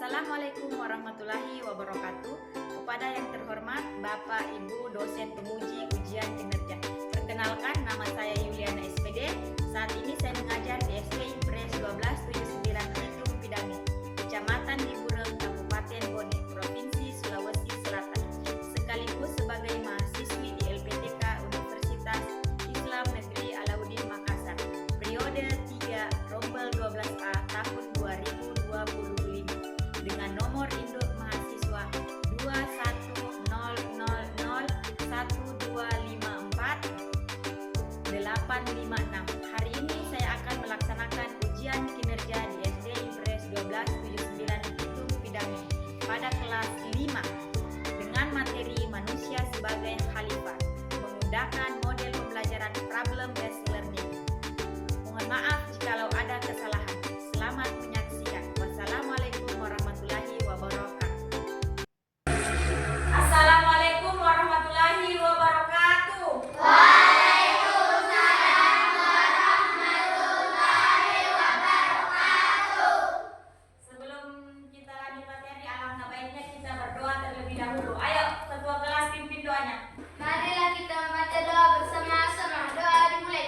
Assalamualaikum warahmatullahi wabarakatuh. Kepada yang terhormat Bapak Ibu dosen penguji ujian kinerja. Perkenalkan, nama saya Yuliana SPD. Saat ini saya mengajar di SD Impres 1279 Hitung Pidami, Kecamatan Dibureng, Kabupaten Bone, Provinsi Sulawesi Selatan. Sekaligus sebagai mahasiswi di LPTK Universitas Islam Negeri Alauddin Makassar. Periode 3 Rombel 12A tahun 2025 dengan nomor induk mahasiswa 210001254 Hari ini saya akan melaksanakan ujian kinerja di SD Impres 1279 Hitung Pidami pada kelas 5 dengan materi manusia sebagai khalifah menggunakan model pembelajaran problem based learning. Mohon maaf jikalau ada kesalahan. Selamat menyaksikan. Wassalamualaikum warahmatullahi wabarakatuh. Assalamualaikum warahmatullahi wabarakatuh. Waalaikumsalam warahmatullahi wabarakatuh. Sebelum kita lanjut materi, alangkah baiknya kita berdoa terlebih dahulu. Ayo, ketua kelas pimpin doanya. Marilah kita membaca doa bersama-sama. Doa dimulai.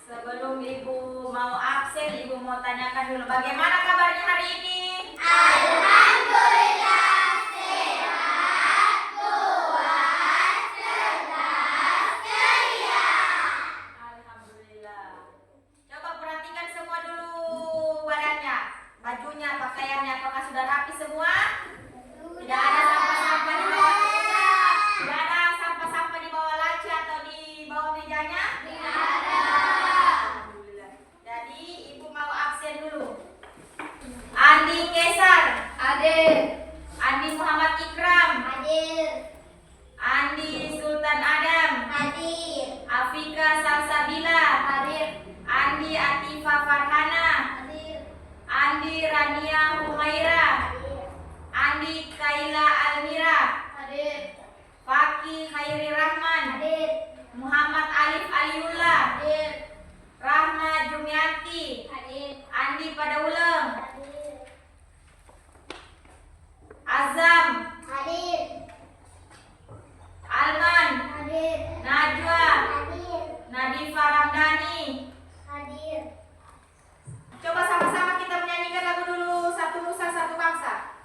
Sebelum Ibu mau absen, Ibu mau tanyakan dulu bagaimana kabarnya hari ini? Alhamdulillah sehat, kuat, cerdas, ceria. Alhamdulillah. Coba perhatikan semua dulu badannya, bajunya, pakaiannya, apakah sudah rapi semua? Tidak ada sampah-sampah di bawah, tidak ada sampah-sampah di bawah laci atau di bawah mejanya? Tidak ada. Alhamdulillah. Jadi Ibu mau absen dulu. Andi Kesar, Hadir. Andi Muhammad Ikram, Hadir. Andi Sultan Adam, Hadir. Afika Salsabila, Hadir. Andi Atifa Farhana, Hadir. Andi Rania Humaira, Andi Kaila Almira, Hadir. Faki Khairi Rahman, Hadir. Muhammad Alif Aliullah, Hadir. Rahma Jumiati, Hadir. Andi Padauleng, Hadir. Azam, Hadir. Alman, Hadir. Najwa, Hadir. Nadifa Ramdhani. Hadir. Coba sama-sama kita menyanyikan lagu dulu, Satu Nusa Satu Bangsa.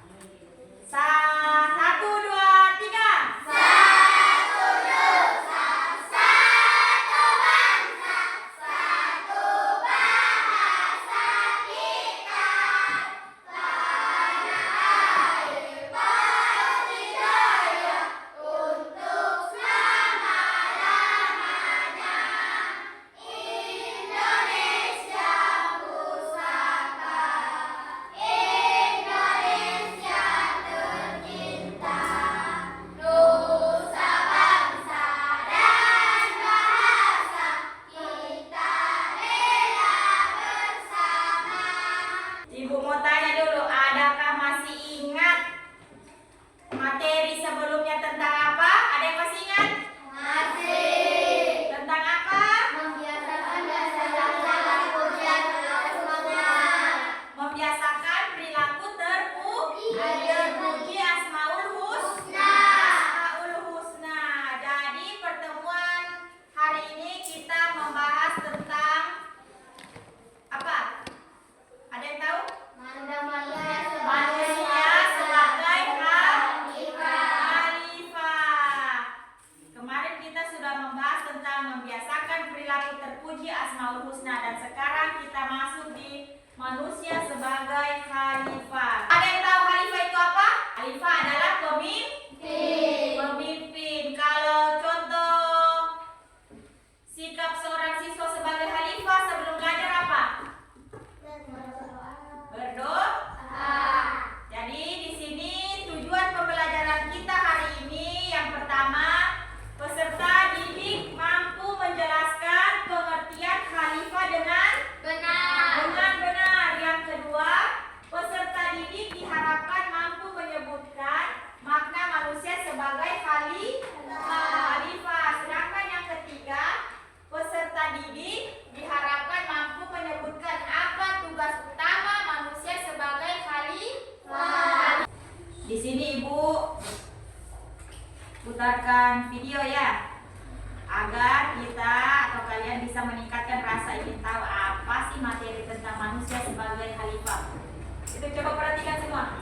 Satu, dua, tiga. Satu nusa, satu bangsa, satu bahasa kita. Tanah air berjaya untuk selama-lamanya. Indonesia pusaka, Indonesia tercinta. Nusa bangsa dan bahasa kita rela bersama. Ibu mau tanya dulu, adakah masih ingat materi sebelumnya tentang apa? Ada yang masih ingat? Masih Tentang apa? membiasakan dasar-dasar pujian bersemangat. Membiasakan perilaku terpuji Asmaul Husna. Asmaul Husna. Jadi pertemuan hari ini kita membahas tentang apa? Ada yang tahu? Manusia sebagai khalifah. Kemarin kita sudah membahas tentang membiasakan perilaku terpuji Asmaul Husna dan sekarang kita masuk di manusia sebagai khalifah. Ada yang tahu khalifah itu apa? Khalifah adalah pemimpin. Kalau contoh sikap seorang siswa sebagai khalifah sebelum belajar apa? Berdoa. Jadi di sini tujuan pembelajaran sini Ibu putarkan video ya, agar kita atau kalian bisa meningkatkan rasa ingin tahu apa sih materi tentang manusia sebagai khalifah. Itu coba perhatikan semua.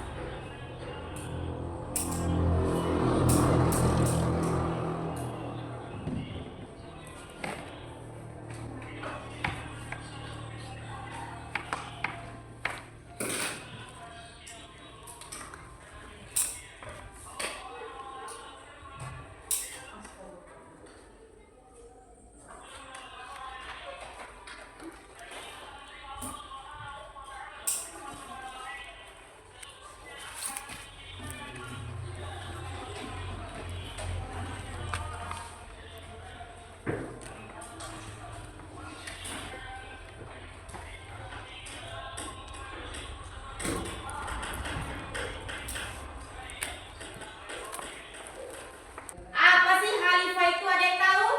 Apa sih khalifah itu, ada yang tahu?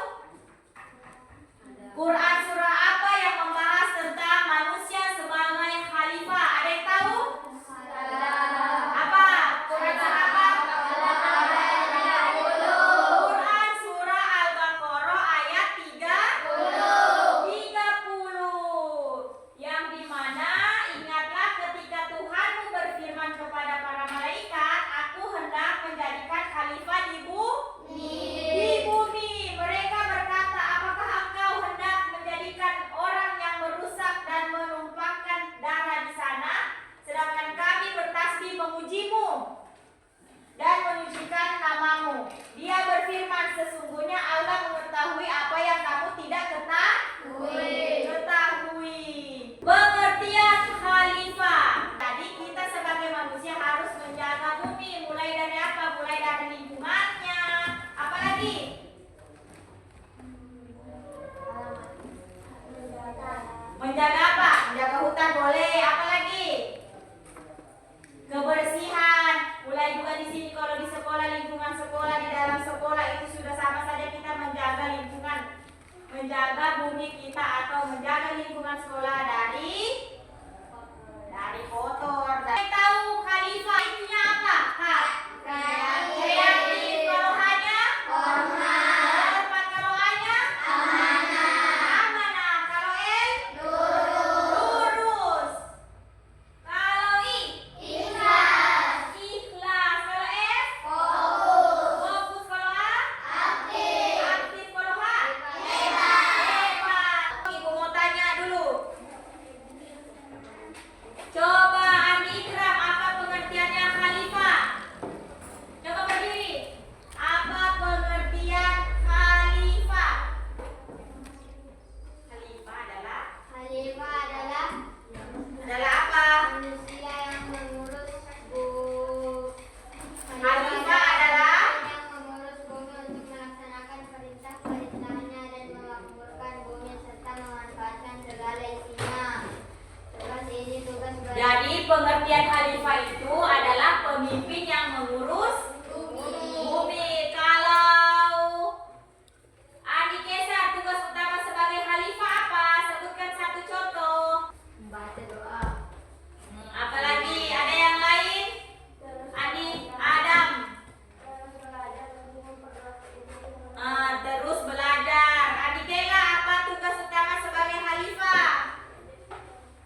Quran surah apa yang membahas tentang manusia sebagai khalifah? Ada yang tahu? Apa? Quran surah apa? Quran surah Al-Baqarah ayat 30. Yang dimana ingatlah ketika Tuhanmu berfirman kepada para malaikat, aku hendak menjadikan khalifah di bumi. Mereka berkata, apakah engkau hendak menjadikan orang yang merusak dan menumpahkan darah di sana, sedangkan kami bertasbih memujimu dan menyucikan namamu. Dia berfirman, sesungguhnya Allah mengetahui apa yang kamu tidak ketahui. Pengertian khalifah. Jadi kita sebagai manusia harus menjaga bumi. Mulai dari apa? Mulai dari lingkungannya. Apalagi? Menjaga apa? Menjaga hutan boleh. Apalagi? Kebersihan. Mulai juga di sini kalau di sekolah, lingkungan sekolah, di dalam sekolah itu sudah sama saja kita menjaga lingkungan, menjaga bumi kita atau menjaga lingkungan sekolah dari kotor. Saya tahu khalifah itunya apa? Kreatif. Kalau hanya hormat. Kalau hanya amanah. Kalau lurus. Kalau ikhlas. Kalau fokus. Kalau aktif. Kalau hebat. Ibu mau tanya dulu. Coba Andi Ikram, apa pengertiannya khalifah? Coba berdiri. Apa pengertian khalifah? Khalifah adalah apa? manusia yang mengurus Khalifah adalah bumi untuk melaksanakan perintah-perintahnya dan memakmurkan bumi serta memanfaatkan segala isinya. Tugas ini tugas Jadi pengertian khalifah itu adalah pemimpin yang mengurus bumi. Kalau Andi Kesa, tugas utama sebagai khalifah apa? Sebutkan satu contoh. membaca doa, Apalagi ada yang lain? Andi Adam. Terus belajar. Andi Kela, apa tugas utama sebagai khalifah?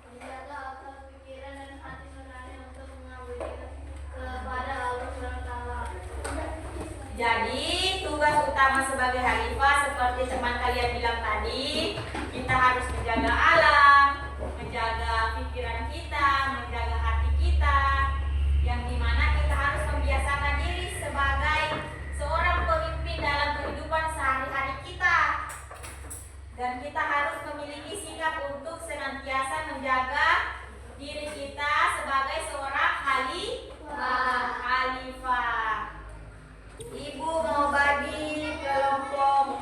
menjaga akal pikiran dan hati nurani untuk mengabdikan kepada Allah SWT. Jadi tugas utama sebagai khalifah seperti teman kalian bilang tadi, kita harus menjaga alam, menjaga pikiran kita, menjaga hati kita, yang dimana kita harus membiasakan diri sebagai seorang pemimpin dalam kehidupan sehari-hari kita. Dan kita harus memiliki sikap untuk senantiasa menjaga diri kita sebagai seorang khalifah. Ibu mau bagi kelompok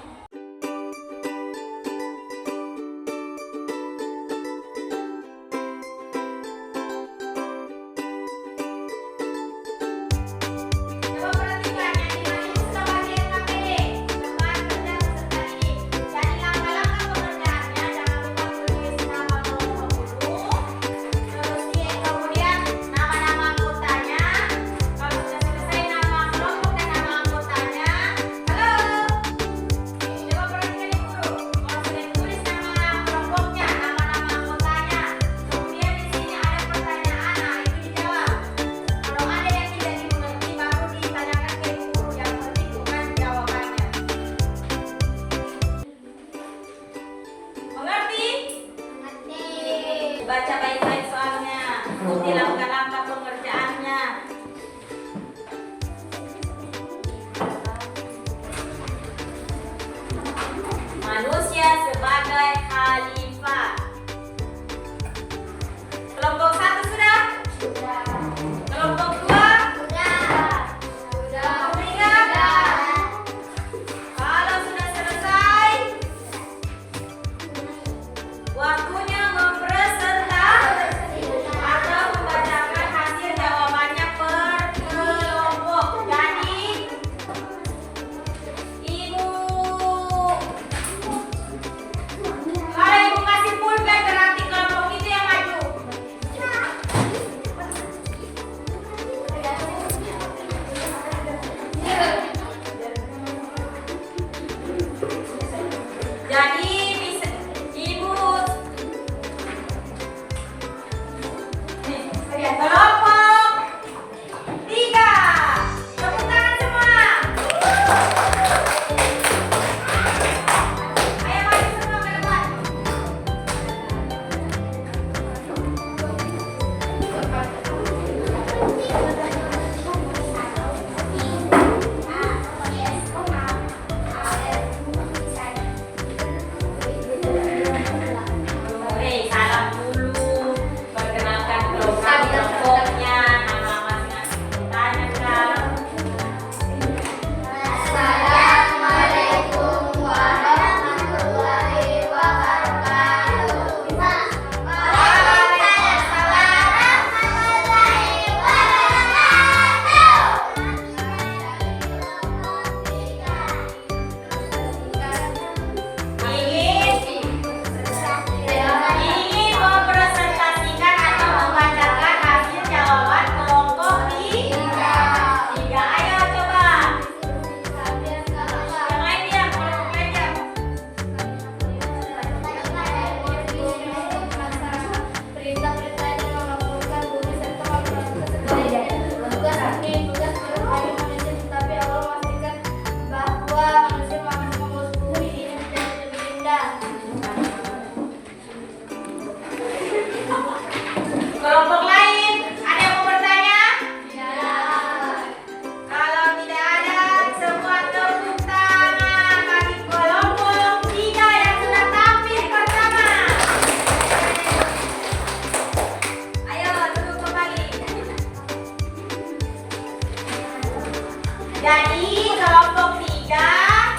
Jadi kelompok 3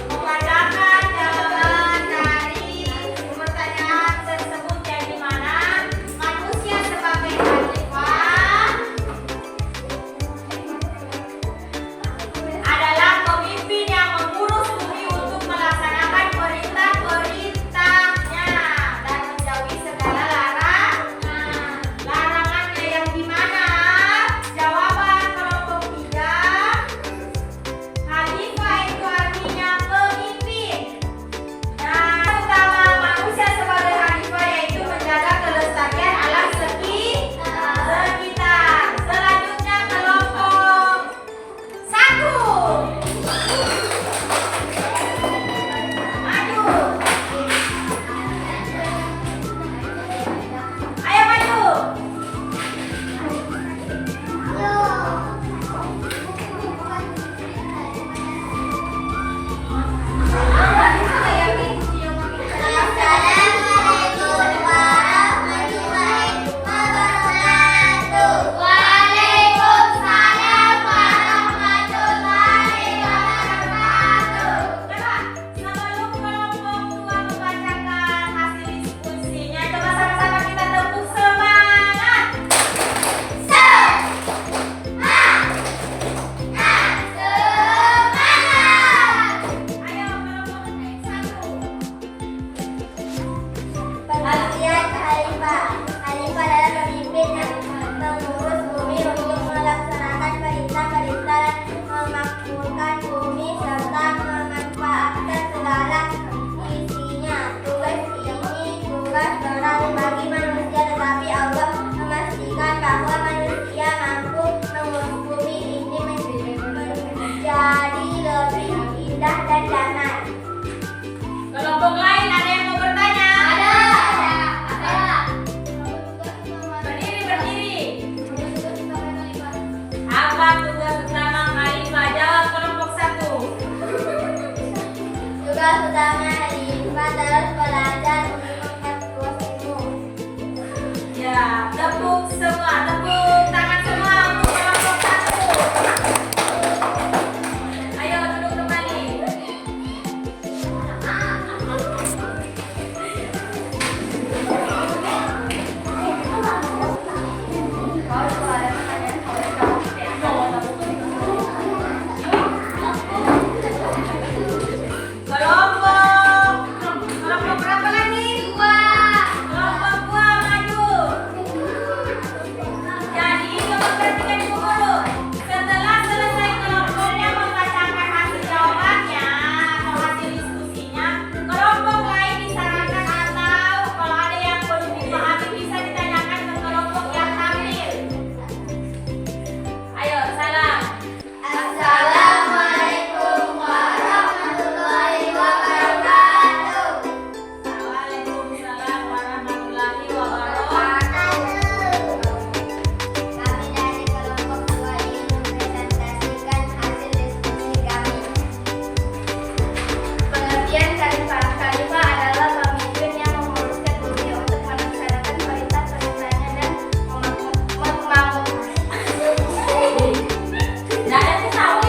membacakan jawaban dari pertanyaan tersebut, yang dimana manusia sebagai khalifah adalah pemimpin yang mengurus bumi untuk melaksanakan perintah-perintahnya dan menjauhi segala larangannya, yang dimana jawaban kelompok 3 khalifah itu artinya pemimpin. Nah, utama manusia sebagai khalifah yaitu menjaga kelestarian alam sekitar. Selanjutnya kelompok 1. Maju. Ayo maju. Assalamualaikum warahmatullahi wabarakatuh. Waalaikumsalam warahmatullahi wabarakatuh. Coba sebelum kelompok 2 membacakan hasil diskusinya, coba sama-sama kita tepuk semangat. Ayo kelompok 1. Pengertian khalifah. Khalifah adalah pemimpin yang mengurus bumi untuk melaksanakan perintah-perintah dan memakmurkan bumi serta memanfaatkan segala isinya. Tugas ini tugas berat bagi manusia, tetapi Allah memastikan bahwa manusia mampu mengurus bumi ini menjadi lebih indah dan damai. Kelompok lain ada yang mau bertanya? Ada. Berdiri. Apa tugas utama khalifah? Jawab kelompok 1. Tugas utama khalifah adalah belajar untuk ilmu. Ya, tepuk semua, tepuk tangan semua untuk kelompok 1. Ayo duduk kembali. Kelompok berapa lagi? 2. Kelompok 2 maju. Jadi memperhatikan ibu guru. Setelah selesai kelompoknya membacakan hasil jawabannya atau hasil diskusinya, kelompok lain disarankan atau kalau ada yang belum dipahami bisa ditanyakan ke kelompok yang tampil. Ayo, salam. Assalamualaikum warahmatullahi wabarakatuh. Waalaikumsalam warahmatullahi wabarakatuh. Kami dari kelompok 2 ingin mempresentasikan hasil diskusi kami. Pengertian khalifah adalah pemimpin yang menguruskan bumi untuk melaksanakan perintah-perintahnya dan memakmurkan. Nggak ada yang tahu.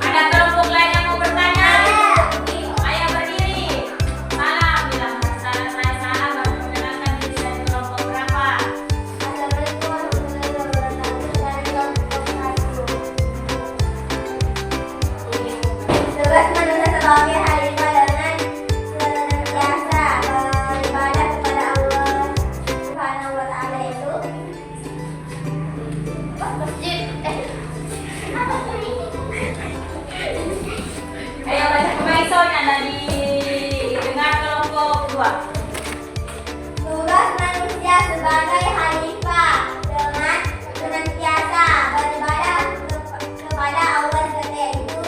Ada kelompok lain yang mau bertanya? Ayo berdiri. Salam, bilang salam, saya salam, baru perkenalkan diri dari kelompok berapa? Tugas manusia sebagai khalifah dengan senantiasa beribadah kepada Allah Subhanahu wa Ta'ala itu masjid. Apa ini? Ayo baca pembahasannya dari dengan kelompok 2. Tugas manusia sebagai khalifah dengan senantiasa beribadah kepada Allah yaitu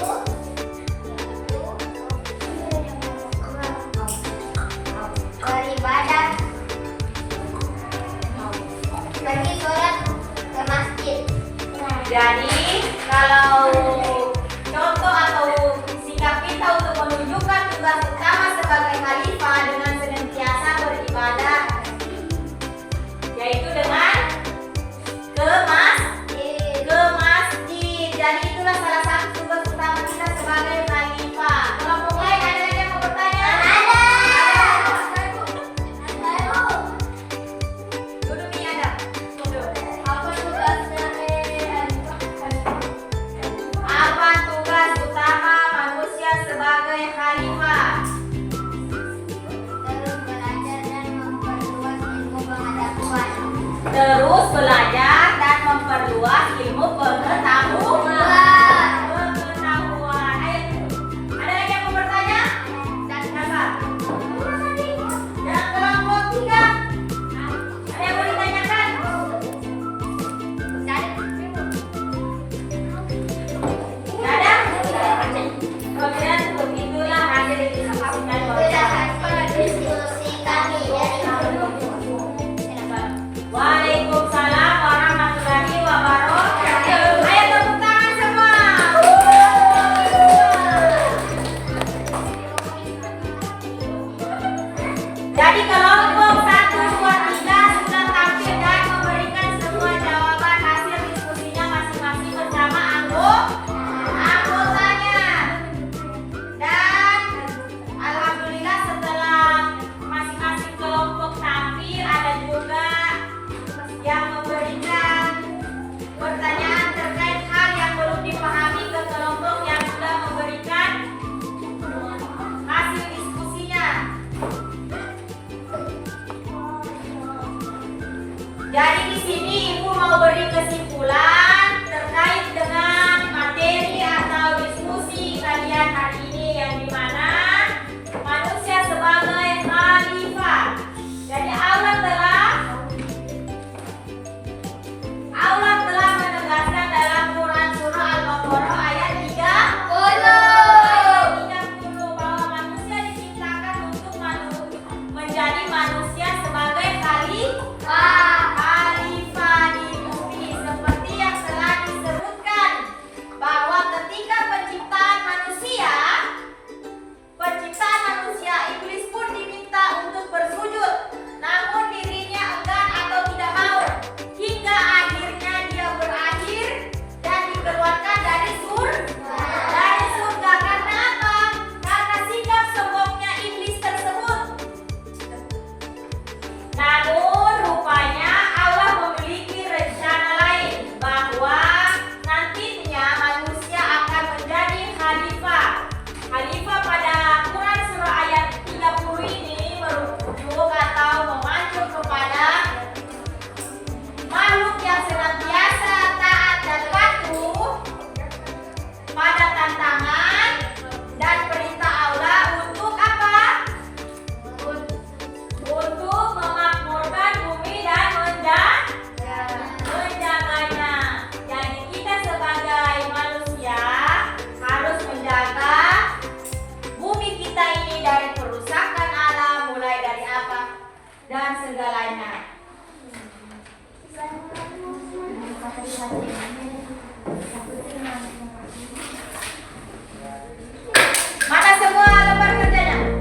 beribadah, pergi sholat ke masjid. Jadi kalau contoh atau sikap kita untuk menunjukkan tugas utama sebagai khalifah dengan senantiasa beribadah, yaitu dengan ke masjid. Jadi itulah salah satu tugas utama kita sebagai khalifah. Kelompok lain ada lagi yang mau bertanya? Dulu nih ada. Apa tugas utama manusia sebagai khalifah? Terus belajar dan memperluas ilmu pengetahuan. Ayo, ada lagi yang mau bertanya? Dan apa? Dan kelompok 3. Ada yang mau ditanyakan? Nggak ada? Kemudian begitulah hasil diskusi kami. Waalaikumsalam warahmatullahi wabarakatuh. Ayo tepuk tangan semua. Jadi kelompok 1, 2, 3 sudah tampil dan memberikan semua jawaban hasil diskusinya masing-masing bersama anggotanya. Dan alhamdulillah setelah masing-masing kelompok tampil, ada juga yang memberikan pertanyaan terkait hal yang belum dipahami ke kelompok yang sudah memberikan hasil diskusinya. Jadi di sini Ibu mau beri kesimpulan terkait dengan materi atau diskusi kalian hari ini, yang dimana manusia sebagai khalifah. Jadi Allah telah menegaskan dalam Quran surah Al-Baqarah ayat 30 bahwa manusia diciptakan untuk menjadi manusia sebagai khalifah di bumi, seperti yang telah disebutkan bahwa ketika penciptaan manusia iblis pun diminta untuk bersujud, namun dirinya enggan atau tidak mau, hingga akhirnya dia berakhir dan dikeluarkan dari surga. Karena apa? Karena sikap sombongnya iblis tersebut. Namun rupanya Allah memiliki rencana lain, bahwa nantinya manusia akan menjadi khalifah. Khalifah pada Quran surah ayat 30 ini merujuk atau memacu kepada makhluk yang senantiasa taat dan patuh pada tantangan dan perintah Allah untuk apa? Untuk memakmurkan bumi dan menjaganya. Jadi kita sebagai manusia harus menjaga bumi kita ini dari kerusakan alam, mulai dari apa dan segalanya. Mana semua lembar kerjanya?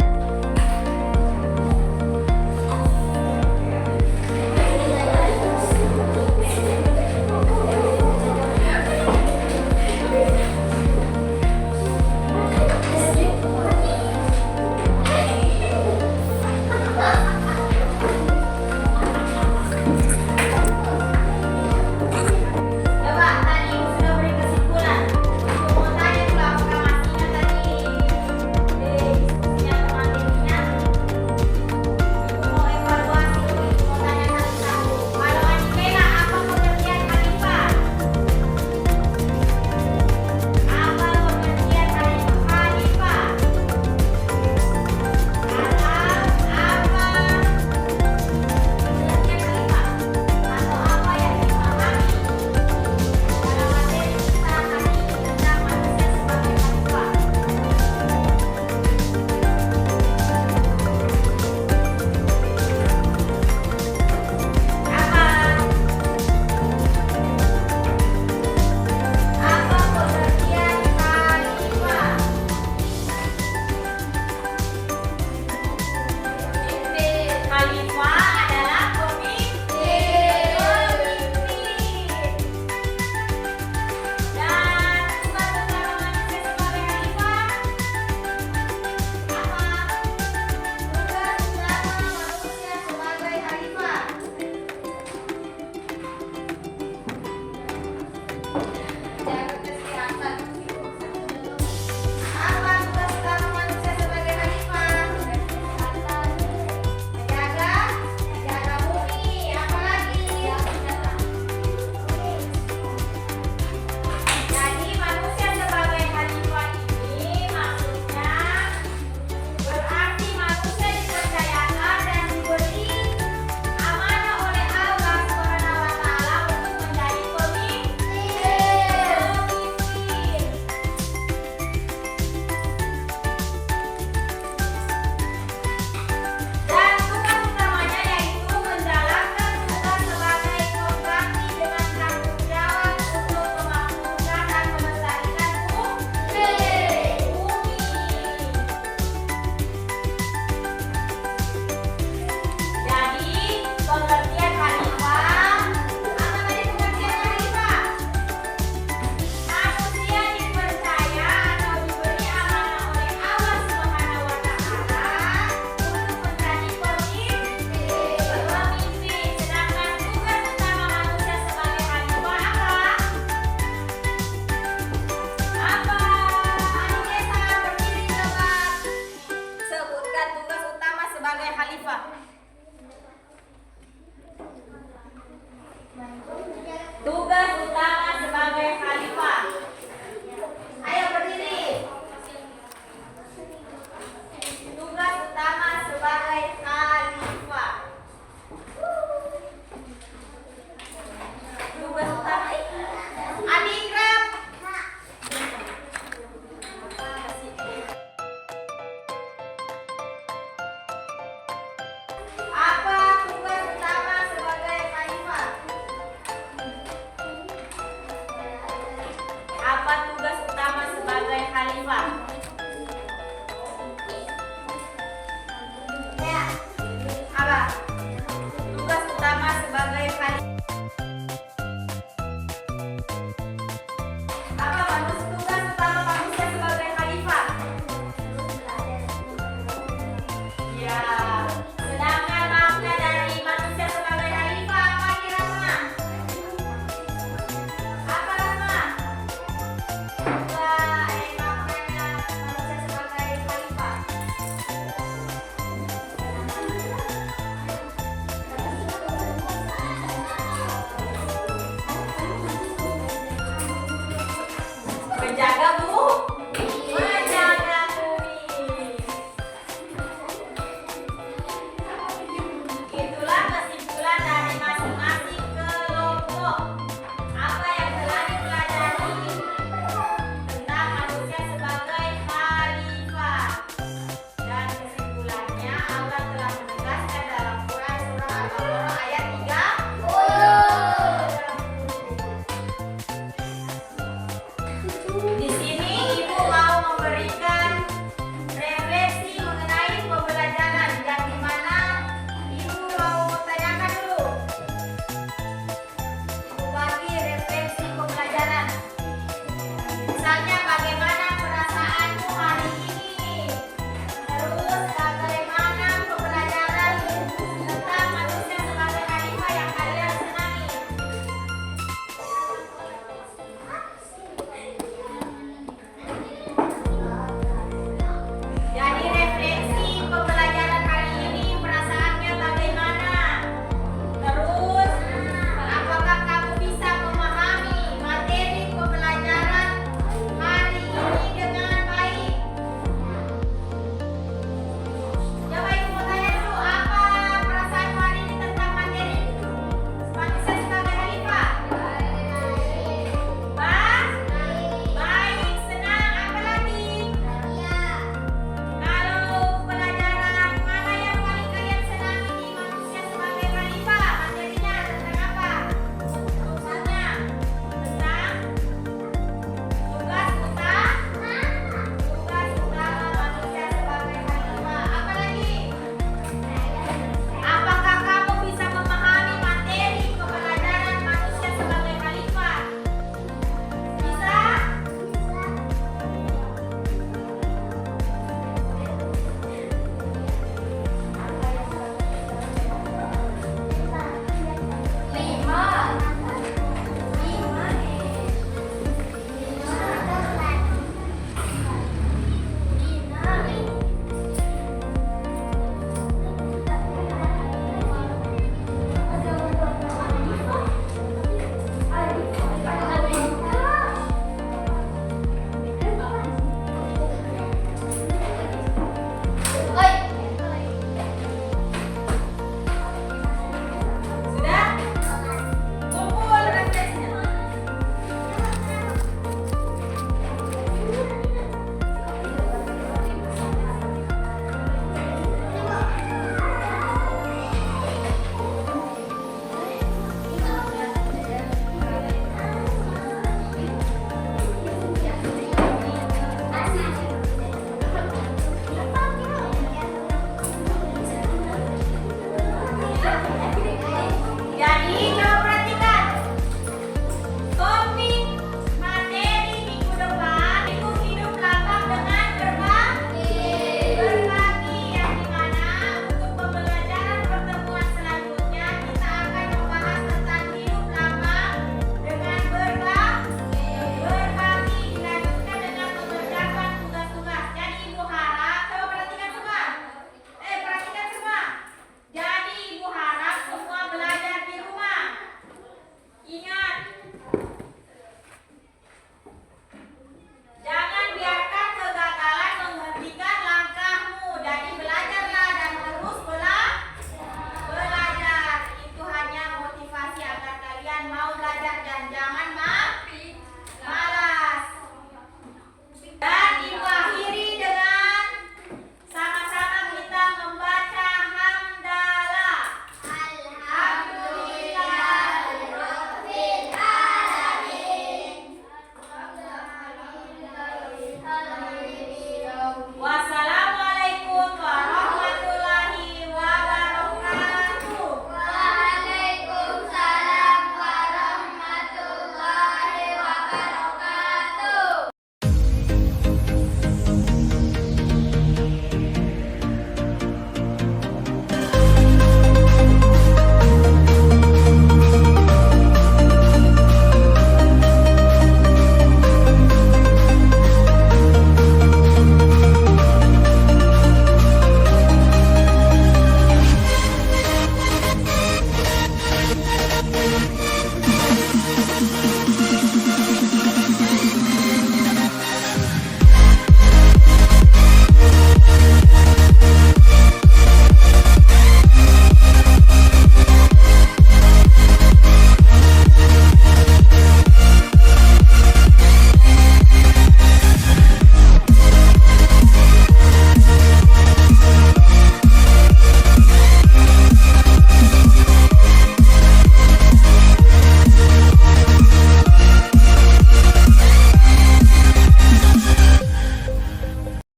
Coba khalifah.